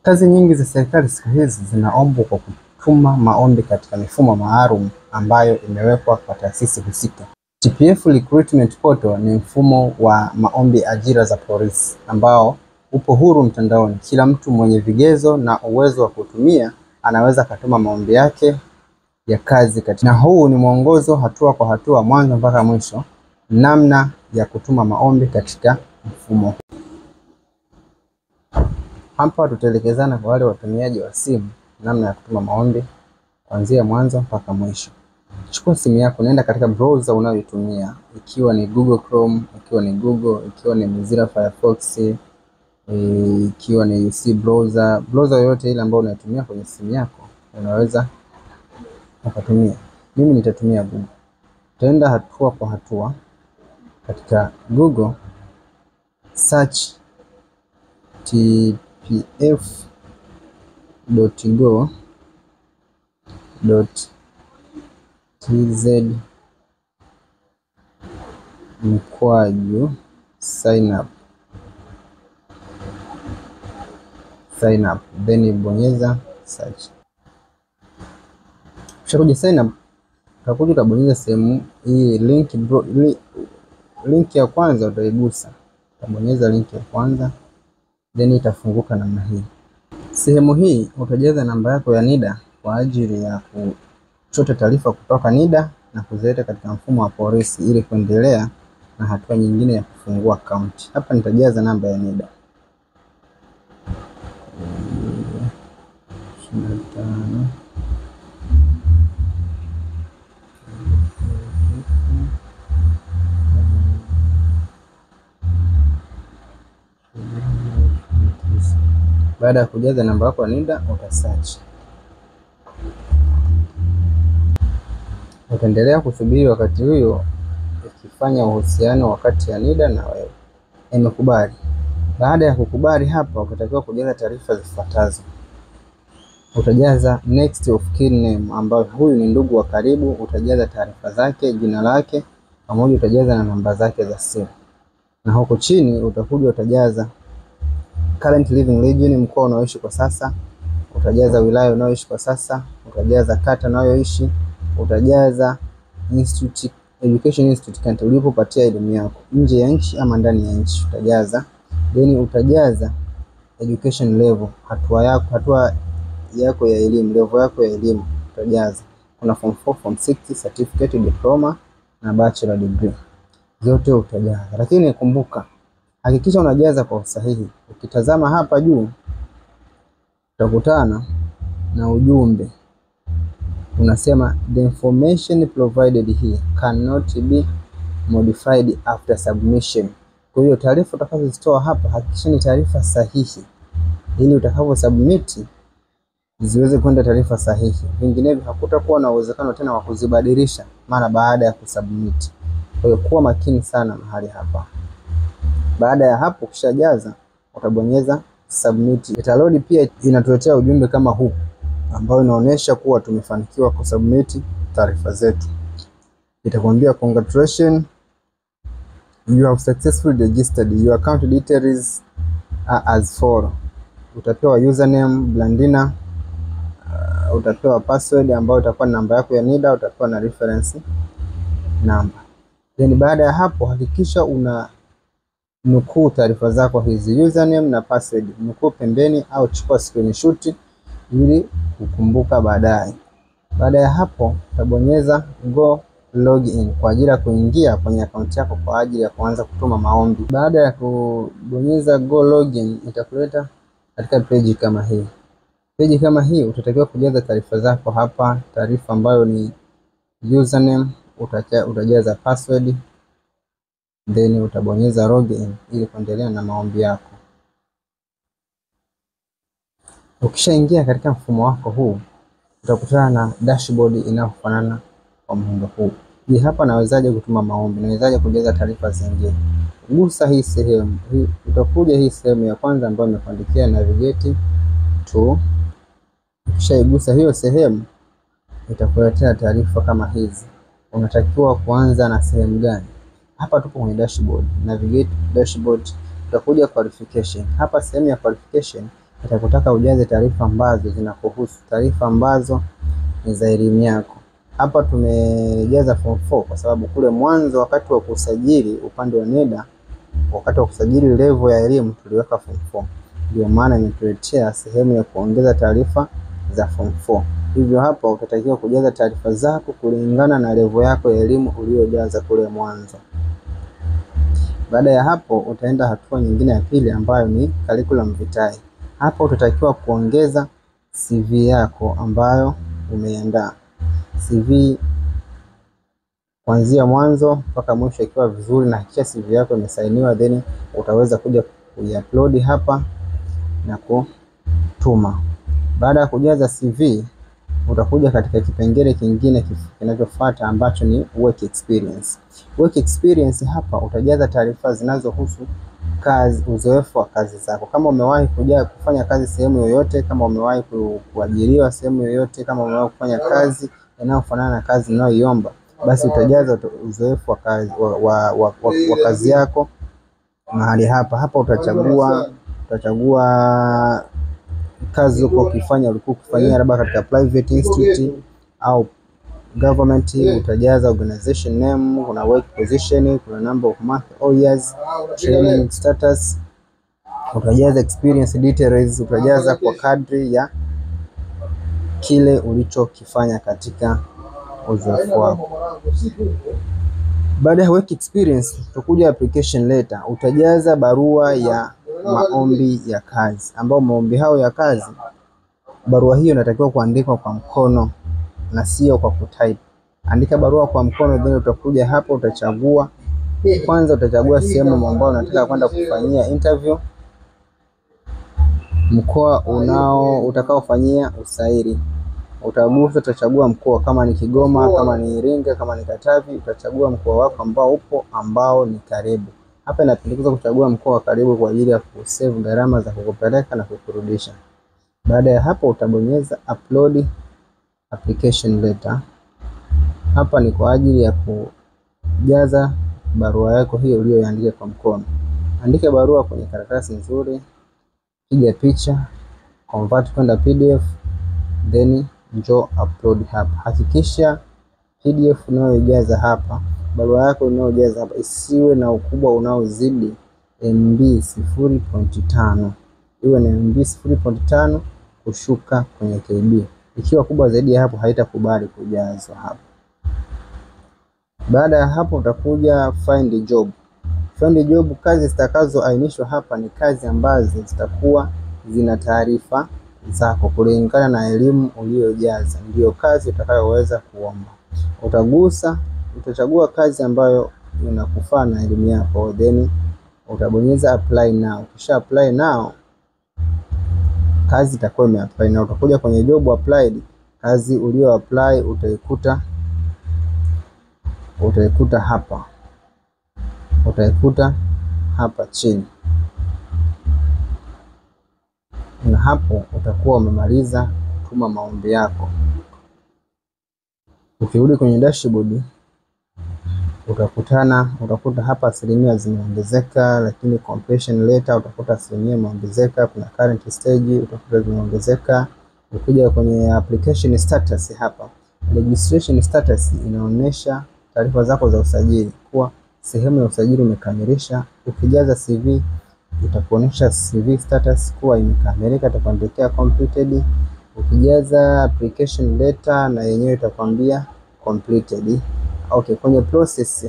Kazi nyingi za serikali siku hizi zinaombwa kwa kutuma maombi katika mifumo maalum ambayo imewekwa kwa taasisi husika. TPF Recruitment Portal ni mfumo wa maombi ajira za polisi ambao upo huru mtandaoni. Kila mtu mwenye vigezo na uwezo wa kutumia anaweza kutuma maombi yake ya kazi na huu ni mwongozo hatua kwa hatua mwanzo mpaka mwisho namna ya kutuma maombi katika mfumo. Hapa tutaelekezana kwa wale watumiaji wa simu namna ya kutuma maombi kuanzia mwanzo mpaka mwisho. Chukua simu yako, nenda katika browser unayoitumia, ikiwa ni Google Chrome, ikiwa ni Google, ikiwa ni Mozilla Firefox, ikiwa ni UC browser yoyote ile ambayo unatumia kwenye simu yako unaweza ukatumia. Mimi nitatumia Google. Tutaenda hatua kwa hatua. Katika Google search tpf.go.tz/sign up then bonyeza search. Ukishakuja sign up utakuja utabonyeza sehemu hii link ya kwanza utaigusa. Utabonyeza link ya kwanza then itafunguka namna hii. Sehemu hii utajaza namba yako ya NIDA kwa ajili ya kuchota taarifa kutoka NIDA na kuzileta katika mfumo wa polisi ili kuendelea na hatua nyingine ya kufungua akaunti. Hapa nitajaza namba ya NIDA. 25 Baada ya kujaza namba yako ya NIDA utasearch. Utaendelea kusubiri wakati huo ikifanya uhusiano wakati ya NIDA na wewe. Imekubali. Baada ya kukubali hapa utatakiwa kujaza taarifa zifuatazo. Utajaza next of kin name ambayo huyu ni ndugu wa karibu, utajaza taarifa zake, jina lake, pamoja utajaza na namba zake za simu. Na huko chini utakuja utajaza current living region, mkoa unaoishi kwa sasa, utajaza wilaya unaoishi kwa sasa, utajaza kata unayoishi, utajaza education institute country ulipopatia elimu yako, nje ya nchi ama ndani ya nchi utajaza. Then utajaza education level, hatua yako ya elimu, level yako ya elimu utajaza. Kuna form 4, form 6, certificate, diploma na bachelor degree. Zote utajaza. Lakini kumbuka, hakikisha unajaza kwa usahihi. Ukitazama hapa juu utakutana na ujumbe unasema the information provided here cannot be modified after submission. Kwa hiyo taarifa utakazozitoa hapa hakikisha ni taarifa sahihi ili utakapo submit ziweze kwenda taarifa sahihi. Vinginevyo hakutakuwa na uwezekano tena wa kuzibadilisha mara baada ya kusubmit. Kwa hiyo kuwa makini sana mahali hapa. Baada ya hapo ukishajaza utabonyeza submit. Itaload pia inatuletea ujumbe kama huu ambao inaonyesha kuwa tumefanikiwa kusubmit taarifa zetu. Itakwambia congratulations, you have successfully registered, your account details are as follows. Utapewa username Blandina, utapewa password ambayo itakuwa namba yako ya NIDA, utapewa na reference number. Then baada ya hapo hakikisha una nukuu taarifa zako hizi, username na password, nukuu pembeni au chukua screenshot ili kukumbuka baadaye. Baada ya hapo utabonyeza go login kwa ajili ya kuingia kwenye akaunti yako kwa ajili ya kuanza kutuma maombi. Baada ya kubonyeza go login itakuleta katika page kama hii. Page kama hii utatakiwa kujaza taarifa zako hapa, taarifa ambayo ni username, utajaza password, then utabonyeza login ili kuendelea na maombi yako. Ukishaingia katika mfumo wako huu utakutana na dashboard inayofanana kwa muundo huu. Je, hapa nawezaje kutuma maombi? Nawezaje kujaza taarifa zingine? Gusa hii sehemu. Utakuja hii sehemu ya kwanza ambayo imekuandikia navigate to. Ukishaigusa hiyo sehemu itakuletea taarifa kama hizi. Unatakiwa kuanza na sehemu gani? Hapa tupo kwenye dashboard. Navigate dashboard. Utakuja qualification. Hapa sehemu ya qualification itakutaka ujaze taarifa ambazo zinakuhusu, taarifa ambazo ni za elimu yako. Hapa tumejaza form 4 kwa sababu kule mwanzo wakati wa kusajili upande wa NIDA, wakati wa kusajili level ya elimu tuliweka form 4. Ndio maana nimetuletea sehemu ya kuongeza taarifa za form 4. Hivyo hapa utatakiwa kujaza taarifa zako kulingana na level yako ya elimu uliyojaza kule mwanzo. Baada ya hapo utaenda hatua nyingine ya pili ambayo ni curriculum vitae. Hapa utatakiwa kuongeza CV yako ambayo umeiandaa. CV kuanzia mwanzo mpaka mwisho ikiwa vizuri, na kisha CV yako imesainiwa, then utaweza kuja kuiupload hapa na kutuma. Baada ya kujaza CV utakuja katika kipengele kingine kinachofuata ambacho ni work experience. Work experience hapa utajaza taarifa zinazohusu kazi, uzoefu wa kazi zako. Kama umewahi kufanya kazi sehemu yoyote, kama umewahi kuajiriwa sehemu yoyote, kama umewahi kufanya kazi inayofanana na kazi unayoiomba, basi utajaza uzoefu wa kazi wa kazi yako mahali hapa. Hapa utachagua kazi ulikuwa ukifanyia labda katika private institute au government. Utajaza organization name, kuna work position, kuna number of months or years, training status. Utajaza experience details, utajaza kwa kadri ya kile ulichokifanya katika uzoefu wako. Baada ya work experience utakuja application letter. Utajaza barua ya maombi ya kazi, ambao maombi hao ya kazi, barua hiyo inatakiwa kuandikwa kwa mkono na sio kwa kutype. Andika barua kwa mkono, then utakuja hapo utachagua utachagua sehemu ambayo unataka kwenda kufanyia interview, mkoa utakaofanyia usaili. Utachagua mkoa, kama ni Kigoma, kama ni Iringa, kama ni Katavi, utachagua mkoa wako ambao ni karibu. Hapa inapendekezwa kuchagua mkoa wa karibu kwa ajili ya kusave gharama za kukupeleka na kukurudisha. Baada ya hapo utabonyeza upload application letter. Hapa ni kwa ajili ya kujaza barua yako hiyo uliyoandika kwa mkono. Andika barua kwenye karatasi nzuri, piga picha, convert kwenda PDF, then njoo upload hapa. Hakikisha PDF unayojaza hapa, barua yako unayojaza hapa, isiwe na ukubwa unaozidi MB 0.5. Iwe na MB 0.5 kushuka kwenye KB. Ikiwa kubwa zaidi ya hapo haitakubali kujazwa hapa. Baada ya hapo utakuja find job. Find job, kazi zitakazoainishwa hapa ni kazi ambazo zitakuwa zina taarifa zako kulingana na elimu uliyojaza, ndio kazi utakayoweza kuomba. Utachagua kazi ambayo inakufaa na elimu yako, then utabonyeza apply now. Kisha apply now, kazi itakuwa imeapply na utakuja kwenye job applied. Kazi ulio apply utaikuta hapa chini, na hapo utakuwa umemaliza kutuma maombi yako. Ukirudi kwenye dashboard utakuta hapa asilimia zimeongezeka, lakini completion letter utakuta asilimia imeongezeka, kuna current stage utakuta zimeongezeka. Ukija kwenye application status hapa, registration status inaonyesha taarifa zako za usajili kuwa sehemu ya usajili umekamilisha. Ukijaza CV itakuonyesha CV status kuwa imekamilika, itakuandikia completed. Ukijaza application letter na yenyewe itakwambia completed. Okay, kwenye process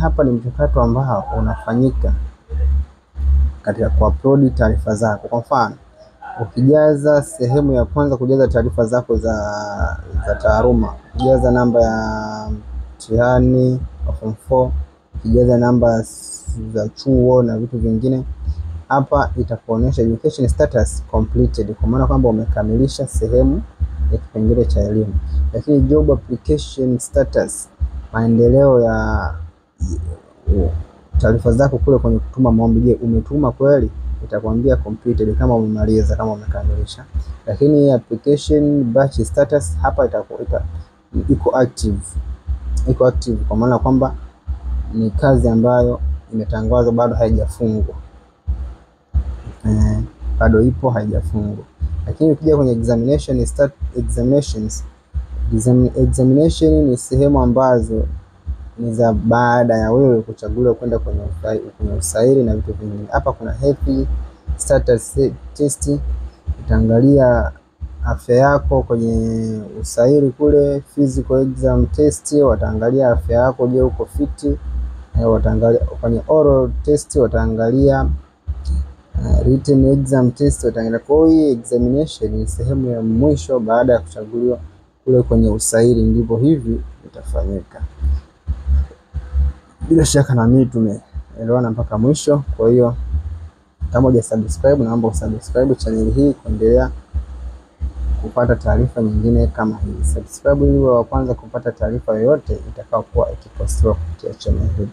hapa ni mchakato ambao unafanyika katika kuupload taarifa zako. Kwa mfano, ukijaza sehemu ya kwanza kujaza taarifa zako za taaluma, ukijaza namba ya mtihani wa form 4, ukijaza namba za chuo na vitu vingine, hapa itakuonyesha education status completed, kwa maana kwamba umekamilisha sehemu ya kipengele cha elimu. Lakini job application status, maendeleo ya taarifa zako kule kwenye kutuma maombi, je, umetuma kweli, itakwambia completed kama umemaliza, kama umekamilisha. Lakini application batch status hapa iko active kwa maana kwamba ni kazi ambayo imetangazwa bado haijafungwa. bado ipo haijafungwa. Lakini ukija kwenye examination ni sehemu ambazo ni za baada ya wewe kuchaguliwa kwenda kwenye usaili na vitu vingine. Hapa kuna health status test, utaangalia afya yako kwenye usaili kule. Physical exam test, wataangalia afya yako, je, uko fiti. Wataangalia kwenye oral test, wataangalia written exam test, wataangalia. Kwa hiyo examination ni sehemu ya mwisho baada ya kuchaguliwa kule kwenye usaili, ndivyo hivi itafanyika. Bila shaka na mimi tumeelewana mpaka mwisho. Kwa hiyo kama hujasubscribe, naomba usubscribe channel hii kuendelea kupata taarifa nyingine kama hii. Subscribe ili uwe wa kwanza kupata taarifa yoyote itakayokuwa ikipostiwa kupitia channel hii.